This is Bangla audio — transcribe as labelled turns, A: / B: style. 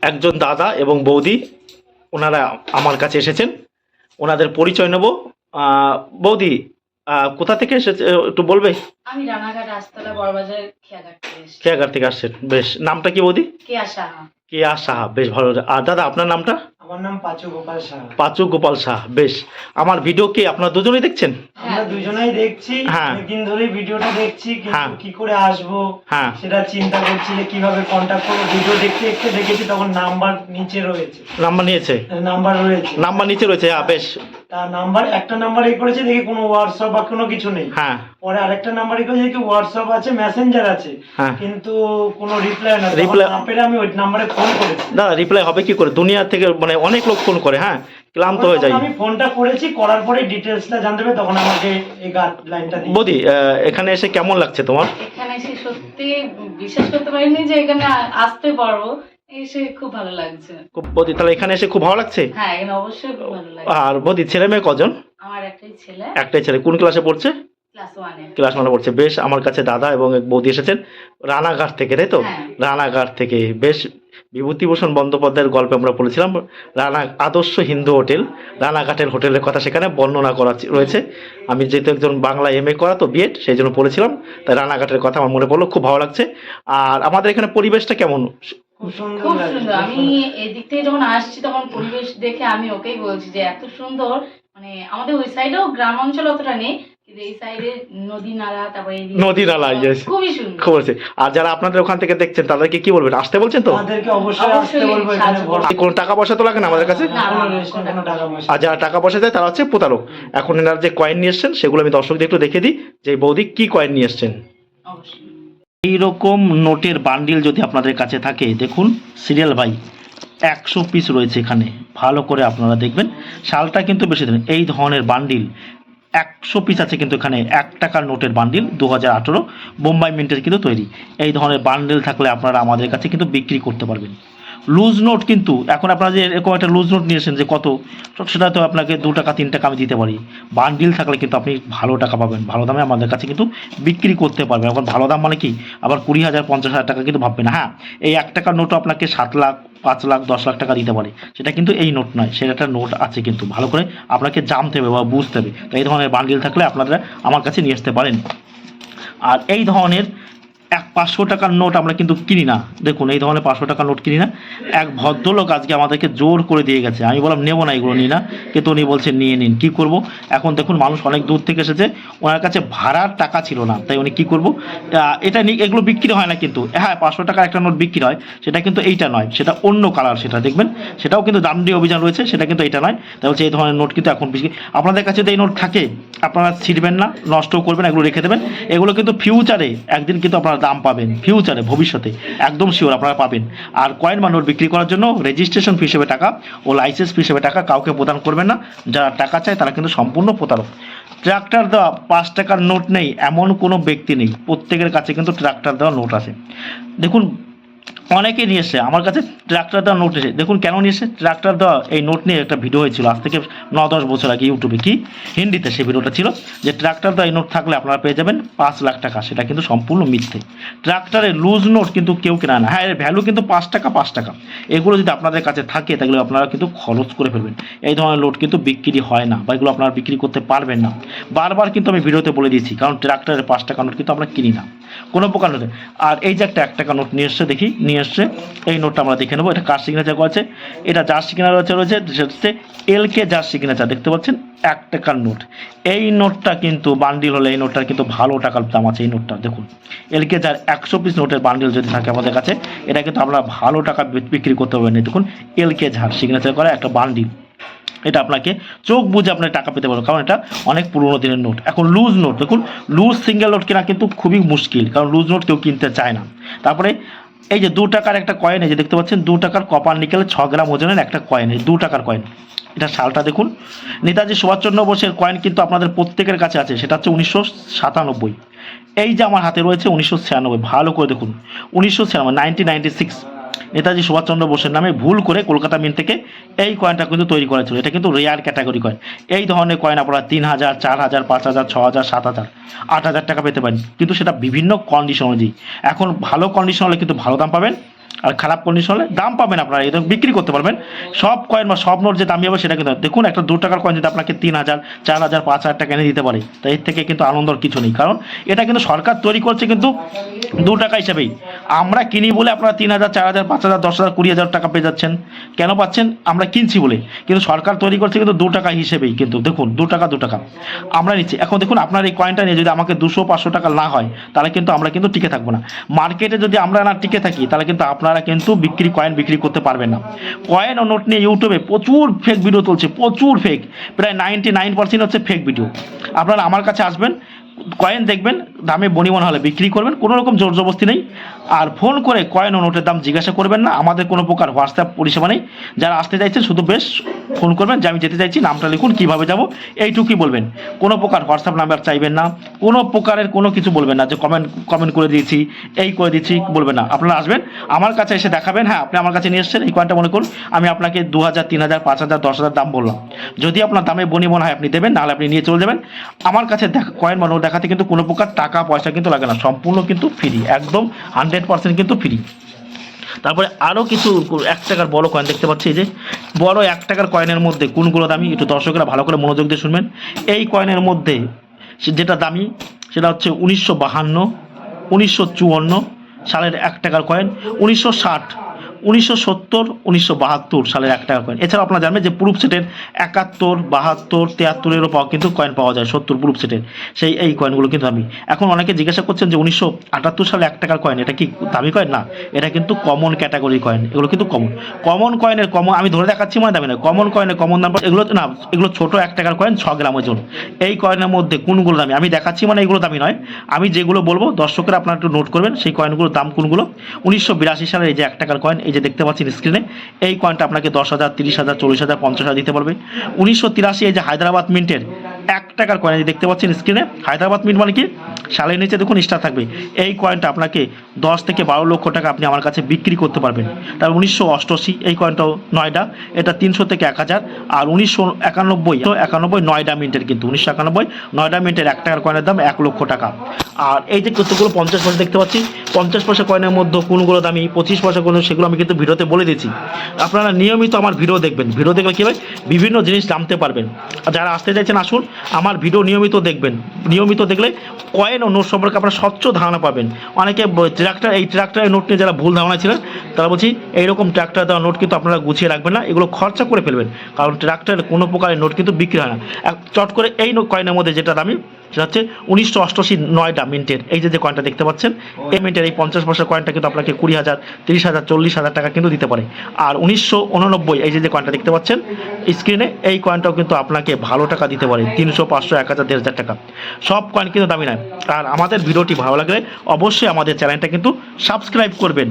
A: একজন দাদা এবং বৌদি ওনারা আমার কাছে এসেছেন, ওনাদের পরিচয় নেব। বৌদি কোথা থেকে এসেছে একটু বলবে?
B: আমি রানাঘাট রাস্তাটা বড়বাজার খেয়াঘাট থেকে এসেছি।
A: খেয়াঘাট থেকে আসছেন, বেশ। নামটা কি বৌদি?
B: কেয়া সাহা।
A: কেয়া সাহা, বেশ ভালো। আর দাদা আপনার নামটা?
C: আমার নাম পাঁচু গোপাল সাহা।
A: পাঁচু গোপাল সাহা, বেশ। আমার ভিডিও কি আপনারা দুজনেই দেখছেন?
C: আমরা দুজনেই দেখছি,
A: হ্যাঁ।
C: অনেকদিন ধরে ভিডিওটা দেখছি,
A: হ্যাঁ।
C: কিন্তু কি করে আসবো
A: হ্যাঁ।
C: সেটা চিন্তা করছি যে কিভাবে কন্টাক্ট করবো। ভিডিও দেখতে দেখতে দেখেছি তখন নাম্বার নিচে রয়েছে,
A: নাম্বার নিয়েছে?
C: নাম্বার রয়েছে,
A: নাম্বার নিচে রয়েছে, হ্যাঁ বেশ।
C: তার নাম্বার একটা নাম্বার এ করেছে, দেখি কোনো হোয়াটসঅ্যাপ বা কোনো কিছু নেই।
A: হ্যাঁ।
C: পরে আরেকটা নাম্বার এ করেছে, দেখি হোয়াটসঅ্যাপ আছে, মেসেঞ্জার আছে,
A: হ্যাঁ।
C: কিন্তু কোনো রিপ্লাই না।
A: Reply-
C: না পেরে আমি ওই নাম্বারে ফোন করেছি।
A: দাদা রিপ্লাই হবে কি করে? দুনিয়া থেকে মানে অনেক লোক ফোন করে, হ্যাঁ, ক্লান্ত হয়ে যায়।
C: আমি ফোনটা করেছি, করার পরে ডিটেলসটা জানতে হবে, তখন আমাকে এই গাইডলাইনটা দিয়ে।
A: বৌদি এখানে এসে কেমন লাগছে তোমার?
B: এখানে এসে সত্যি বিশ্বাস করতে পারিনি যে এখানে আসতে পারবো। এসে খুব ভালো লাগছে।
A: বৌদি তাহলে এখানে এসে খুব ভালো লাগছে?
B: হ্যাঁ, এখানে অবশ্যই খুব ভালো লাগছে।
A: আর বৌদি ছেলে মেয়ে কজন?
B: আমার একটাই ছেলে,
A: একটাই ছেলে। কোন ক্লাসে পড়ছে?
B: ক্লাস 1-এ।
A: ক্লাস 1-এ পড়ছে, বেশ। আমার কাছে দাদা এবং এক বৌদি এসেছেন রানাঘাট থেকে, তাই তো?
B: হ্যাঁ।
A: রানাঘাট থেকে, বেশ। বিভূতিভূষণ বন্দ্যোপাধ্যায়ের গল্পে আমরা পড়েছিলাম আদর্শ হিন্দু হোটেল, রানাঘাটের হোটেলের কথা সেখানে বর্ণনা করা রয়েছে। আমি যেহেতু একজন বাংলা MA করা, তো বিএড, সেই জন্য পড়েছিলাম, তাই রানাঘাটের কথা আমার মনে পড়লো, খুব ভালো লাগছে। আর আমাদের এখানে পরিবেশটা কেমন?
C: খুব সুন্দর
B: খুব
C: লাগছে,
B: সুন্দর।
C: খুব
B: আমি এদিক থেকে যখন আসছি তখন পরিবেশ দেখে আমি ওকেই বলছি যে এত সুন্দর। মানে আমাদের ওই সাইডেও গ্রাম অঞ্চল অতটা নেই, কিন্তু এই সাইডে নদী নালা, তারপরে
A: নদী নালা, yes।
B: খুবই সুন্দর।
A: খবর আছে। আর যারা আপনাদের ওখান থেকে দেখছেন তাদেরকে কি বলবেন? আসতে বলছেন তো?
C: আমাদেরকে অবশ্যই আসতে বলবো, এখানে
B: সাহায্য করবো।
C: ভর্তি।
A: কোনো টাকা পয়সা তো লাগে না আমাদের কাছে?
B: না,
C: কোনো
B: না,
C: রেস্ট নেই, কোনো টাকা পয়সা
A: আর যারা টাকা পয়সা দেয় তারা হচ্ছে প্রতারক। এখন এনারা যে কয়েন নিয়ে এসছেন সেগুলো আমি দর্শকদের একটু দেখে দিই যে এই বৌদি কি কয়েন নিয়ে এসছেন।
B: অবশ্যই।
A: এইরকম নোটের বান্ডিল যদি আপনাদের কাছে থাকে, দেখুন সিরিয়াল বাই 100 পিস রয়েছে এখানে, ভালো করে আপনারা দেখবেন। সালটা কিন্তু বেশি দিন। এই ধরনের বান্ডিল 100 পিস আছে কিন্তু এখানে। 1 টাকার নোটের বান্ডিল, 2018 বোম্বাই মিন্টের কিন্তু তৈরি। এই ধরনের বান্ডিল থাকলে আপনারা আমাদের কাছে কিন্তু বিক্রি করতে পারবেন। লুজ নোট কিন্তু এখন আপনারা যে এরকম একটা লুজ নোট নিয়েছেন যে কত, সেটা তো আপনাকে 2 টাকা 3 টাকা আমি দিতে পারি। বান্ডিল থাকলে কিন্তু আপনি ভালো টাকা পাবেন, ভালো দামে আমাদের কাছে কিন্তু বিক্রি করতে পারবেন। এখন ভালো দাম মানে কি, আবার 20,000 50,000 টাকা কিন্তু ভাববেন না। হ্যাঁ, এই 1 টাকার নোটও আপনাকে 7 লাখ 5 লাখ 10 লাখ টাকা দিতে পারে, সেটা কিন্তু এই নোট নয়, সেটা একটা নোট আছে। কিন্তু ভালো করে আপনাকে জানতে হবে বা বুঝতে হবে। তো এই ধরনের বান্ডিল থাকলে আপনারা আমার কাছে নিয়ে আসতে পারেন। আর এই ধরনের 500 টাকার নোট আমরা কিন্তু কিনি না। দেখুন এই ধরনের 500 টাকার নোট কিনি না। এক ভদ্রলোক আজকে আমাদেরকে জোর করে দিয়ে গেছে। আমি বললাম নেবো না, এগুলো নিই না, কিন্তু উনি বলছেন নিয়ে নিন। কী করব এখন? দেখুন মানুষ অনেক দূর থেকে এসেছে, ওনার কাছে ভাড়ার টাকা ছিল না, তাই উনি কী করবো, এটা এগুলো বিক্রি হয় না কিন্তু। হ্যাঁ, 500 টাকার একটা নোট বিক্রি হয়, সেটা কিন্তু এইটা নয়, সেটা অন্য কালার, সেটা দেখবেন, সেটাও কিন্তু দাম দিয়ে অভিযান রয়েছে, সেটা কিন্তু এটা নয়। তাই বলছে এই ধরনের নোট কিন্তু এখন বেশি। আপনাদের কাছে যদি এই নোট থাকে আপনারা ছিঁড়বেন না, নষ্টও করবেন, এগুলো রেখে দেবেন। এগুলো কিন্তু ফিউচারে একদিন কিন্তু আপনারা দাম পাবেন, ফিউচারে ভবিষ্যতে একদম শিওর আপনারা পাবেন। আর কয়েন বা নোট বিক্রি করার জন্য রেজিস্ট্রেশন ফি হিসেবে টাকা ও লাইসেন্স ফি হিসেবে টাকা কাউকে প্রদান করবেন না। যারা টাকা চায় তারা কিন্তু সম্পূর্ণ প্রতারক। ট্রাক্টর দেওয়া 5 টাকার নোট নেই এমন কোনো ব্যক্তি নেই, প্রত্যেকের কাছে কিন্তু ট্রাক্টর দেওয়া নোট আছে। দেখুন অনেকে নিয়ে এসে আমার কাছে ট্রাক্টর দেওয়া নোট এসে, দেখুন কেন নিয়ে এসে ট্রাক্টর দেওয়া এই নোট নিয়ে একটা ভিডিও হয়েছিল আজ থেকে 9-10 বছর আগে ইউটিউবে, কি হিন্দিতে সেই ভিডিওটা ছিল, যে ট্রাক্টর দেওয়া এই নোট থাকলে আপনারা পেয়ে যাবেন 5 লাখ টাকা। সেটা কিন্তু সম্পূর্ণ মিথ্যে। ট্রাক্টরের লুজ নোট কিন্তু কেউ কেনা না। হ্যাঁ, এর ভ্যালু কিন্তু 5 টাকা 5 টাকা। এগুলো যদি আপনাদের কাছে থাকে তাহলে আপনারা কিন্তু খরচ করে ফেলবেন। এই ধরনের নোট কিন্তু বিক্রি হয় না, বা এগুলো আপনারা বিক্রি করতে পারবেন না। বারবার কিন্তু আমি ভিডিওতে বলে দিয়েছি, কারণ ট্রাক্টরের 5 টাকা নোট কিন্তু আমরা কিনি না কোনো প্রকার নোটে। আর এই যে একটা 1 টাকা নোট নিয়ে এসছে, দেখি নিয়ে এসছে, এই নোটটা আমরা দেখে নেবো এটা কার সিগনেচার করেছে। এটা যার সিগনেচার রয়েছে সেটা হচ্ছে LK যার সিগনেচার, দেখতে পাচ্ছেন 1 টাকার নোট। এই নোটটা কিন্তু বান্ডিল হলে এই নোটটার কিন্তু ভালো টাকার দাম আছে। এই নোটটা দেখুন, LK যার 100 পিস নোটের বান্ডিল যদি থাকে আমাদের কাছে, এটা কিন্তু আমরা ভালো টাকা বিক্রি করতে পারবেন। দেখুন LK যার সিগনেচার করা একটা বান্ডিল, এটা আপনাকে চোখ বুঝে আপনার টাকা পেতে পারবেন, কারণ এটা অনেক পুরোনো দিনের নোট। এখন লুজ নোট দেখুন, লুজ সিঙ্গেল নোট কেনা কিন্তু খুবই মুশকিল, কারণ লুজ নোট কেউ কিনতে চায় না। তারপরে এই যে 2 টাকার একটা কয়েন, এই যে দেখতে পাচ্ছেন 2 টাকার কপার নিকেল 6 গ্রাম ওজনের একটা কয়েন, এই 2 টাকার কয়েন। এটা সালটা দেখুন, নেতাজি সুভাষচন্দ্র বোসের কয়েন কিন্তু আপনাদের প্রত্যেকের কাছে আছে, সেটা হচ্ছে 1997। এই যে আমার হাতে রয়েছে 1996, ভালো করে দেখুন 1996, 1996 নেতাজি সুভাষচন্দ্র বোসের নামে ভুল করে কলকাতা মিন্ট থেকে এই কয়েনটা কিন্তু তৈরি করা ছিল। এটা কিন্তু রেয়ার ক্যাটাগরি কয়েন। এই ধরনের কয়েন আপনারা 3,000 4,000 5,000 6,000 7,000 8,000 টাকা পেতে পারেন, কিন্তু সেটা বিভিন্ন কন্ডিশন অনুযায়ী। এখন ভালো কন্ডিশন হলে কিন্তু ভালো দাম পাবেন, আর খারাপ কন্ডিশন হলে দাম পাবেন আপনারা, এটা বিক্রি করতে পারবেন। সব কয়েন বা সব নোট যে দামি হবে সেটা কিন্তু দেখুন, একটা 2 টাকার কয়েন যদি আপনাকে 3,000, 4,000, 5,000 টাকা এনে দিতে পারে, তো এর থেকে কিন্তু আনন্দর কিছু নেই। কারণ এটা কিন্তু সরকার তৈরি করছে কিন্তু 2 টাকা হিসাবেই। আমরা কিনি বলে আপনারা 3,000, 4,000, 5,000, 10,000, 20,000 টাকা পেয়ে যাচ্ছেন। কেন পাচ্ছেন? আমরা কিনছি বলে। কিন্তু সরকার তৈরি করছে কিন্তু 2 টাকা হিসেবেই, কিন্তু দেখুন 2 টাকা 2 টাকা আমরা নিচ্ছি। এখন দেখুন আপনার এই কয়েনটা নিয়ে যদি আমাকে 200-500 টাকা না হয়, তাহলে কিন্তু আমরা কিন্তু টিকে থাকবো না। মার্কেটে যদি আমরা না টিকে থাকি, তাহলে কিন্তু আপনারা কিন্তু কয়েন বিক্রি করতে পারবেন না। কয়েন ও নোট নিয়ে ইউটিউবে প্রচুর ফেক ভিডিও চলছে, প্রচুর ফেক, প্রায় 99% হচ্ছে ফেক ভিডিও। আপনারা আমার কাছে আসবেন, কয়েন দেখবেন, দামে বনিবন হলে বিক্রি করবেন, কোনো রকম জোর জবরদস্তি নেই। আর ফোন করে কয়েন ও নোটের দাম জিজ্ঞাসা করবেন না। আমাদের কোনো প্রকার হোয়াটসঅ্যাপ পরিষেবা নেই। যারা আসতে চাইছেন শুধু বেশ ফোন করবেন যে আমি যেতে চাইছি, নামটা লিখুন, কীভাবে যাব, এইটুকুই বলবেন। কোনো প্রকার হোয়াটসঅ্যাপ নাম্বার চাইবেন না, কোনো প্রকারের কোনো কিছু বলবেন না যে কমেন্ট করে দিয়েছি, এই করে দিচ্ছি, বলবেন না। আপনারা আসবেন, আমার কাছে এসে দেখাবেন। হ্যাঁ, আপনি আমার কাছে নিয়ে এসেছেন এই কয়েনটা, মনে করুন আমি আপনাকে 2,000, 3,000, 5,000, 10,000 দাম বললাম। যদি আপনার দামে বনিবন হয় আপনি দেবেন, নাহলে আপনি নিয়ে চলে যাবেন। আমার কাছে কয়েন বা নোট দেখাতে কিন্তু কোনো প্রকার টাকা পয়সা কিন্তু লাগে না, সম্পূর্ণ কিন্তু ফ্রি, একদম 100% কিন্তু ফ্রি। তারপরে আরও কিছু 1 টাকার বড় কয়েন দেখতে পাচ্ছি। এই যে বড় 1 টাকার কয়েনের মধ্যে কোনগুলো দামি, একটু দর্শকরা ভালো করে মনোযোগ দিয়ে শুনবেন। এই কয়েনের মধ্যে যেটা দামি সেটা হচ্ছে 1952, 1954 সালের 1 টাকার কয়েন, 1960, 1970, 1972 সালের 1 টাকার কয়েন। এছাড়াও আপনারা জানবেন যে প্রুফ সেটের 71, 72, 73-এরও কিন্তু কয়েন পাওয়া যায়, 70 প্রুফ সেটের, এই কয়েনগুলো কিন্তু দামি। এখন অনেকে জিজ্ঞাসা করছেন যে 1978 সালে 1 টাকার কয়েন, এটা কি দামি কয়েন? না, এটা কিন্তু কমন ক্যাটাগরির কয়েন, এগুলো কিন্তু কমন কয়েনের আমি ধরে দেখাচ্ছি, মানে দামি না। কমন কয়েনের কমন দাম এগুলো না, এগুলো ছোটো 1 টাকার কয়েন, 6 গ্রাম ওজন। এই কয়েনের মধ্যে কোনগুলো দামি আমি দেখাচ্ছি, মানে এগুলো দামি নয়। আমি যেগুলো বলবো দর্শকরা আপনারা একটু নোট করবেন, সেই কয়েনগুলোর দাম কোনগুলো। 1982 সালের এই যে 1 টাকার কয়েন, এই যে দেখতে পাচ্ছেন স্ক্রিনে, এই কয়েনটা আপনাকে 10,000, 30,000, 40,000, 50,000 দিতে পারবে। 1983 এই যে হায়দ্রাবাদ মিন্টের 1 টাকার কয়েন, এই দেখতে পাচ্ছেন স্ক্রিনে, হায়দ্রাবাদ মিন্ট মানে কি, সালের নিচে দেখুন স্টার থাকবে। এই কয়েনটা আপনাকে 10 থেকে 12 লক্ষ টাকা আপনি আমার কাছে বিক্রি করতে পারবেন। তার 1988 এই কয়েনটাও নয়ডা, এটা 300 থেকে 1,000। আর 1991 নয়ডা মিন্টের, কিন্তু 1991 নয়ডা মিন্টের 1 টাকার কয়েনের দাম 1 লক্ষ টাকা। আর এই যে কতগুলো 50 পয়সা দেখতে পাচ্ছি, 50 পয়সা কয়েনের মধ্যে কোনগুলো দামি, 25 পয়সা কোন, সেগুলো আমি কিন্তু ভিডিওতে বলে দিচ্ছি। আপনারা নিয়মিত আমার ভিডিও দেখবেন, ভিডিও দেখলে কী হয়, বিভিন্ন জিনিস জানতে পারবেন। আর যারা আসতে চাইছেন আসুন, আমার ভিডিও নিয়মিত দেখবেন। নিয়মিত দেখলে কয়েন ও নোট সম্পর্কে আপনারা স্বচ্ছ ধারণা পাবেন। অনেকে ট্রাক্টরের নোট নিয়ে যারা ভুল ধারণা ছিলেন, তারা বলছি এইরকম ট্রাক্টর দেওয়া নোট কিন্তু আপনারা গুছিয়ে রাখবেন না, এগুলো খরচা করে ফেলবেন। কারণ ট্রাক্টরের কোনো প্রকারের নোট কিন্তু বিক্রি হয় না। চট করে এই কয়েনের মধ্যে যেটা দামি সেটা হচ্ছে 1988 নয়ডা মিন্টের, এই যে কয়েনটা দেখতে পাচ্ছেন, এই মিন্টের এই 50 পয়সা কয়েনটা কিন্তু আপনাকে 20,000, 30,000, 40,000 টাকা কিন্তু দিতে পারে। আর 1989 এই যে কয়েনটা দেখতে পাচ্ছেন স্ক্রিনে, এই কয়েনটাও কিন্তু আপনাকে ভালো টাকা দিতে পারে, 300, 500, 1,000, 1,500 টাকা। সব কয়েন কিন্তু দামি নয়। আর আমাদের ভিডিওটি ভালো লাগলে অবশ্যই আমাদের চ্যানেলটা কিন্তু সাবস্ক্রাইব করবেন।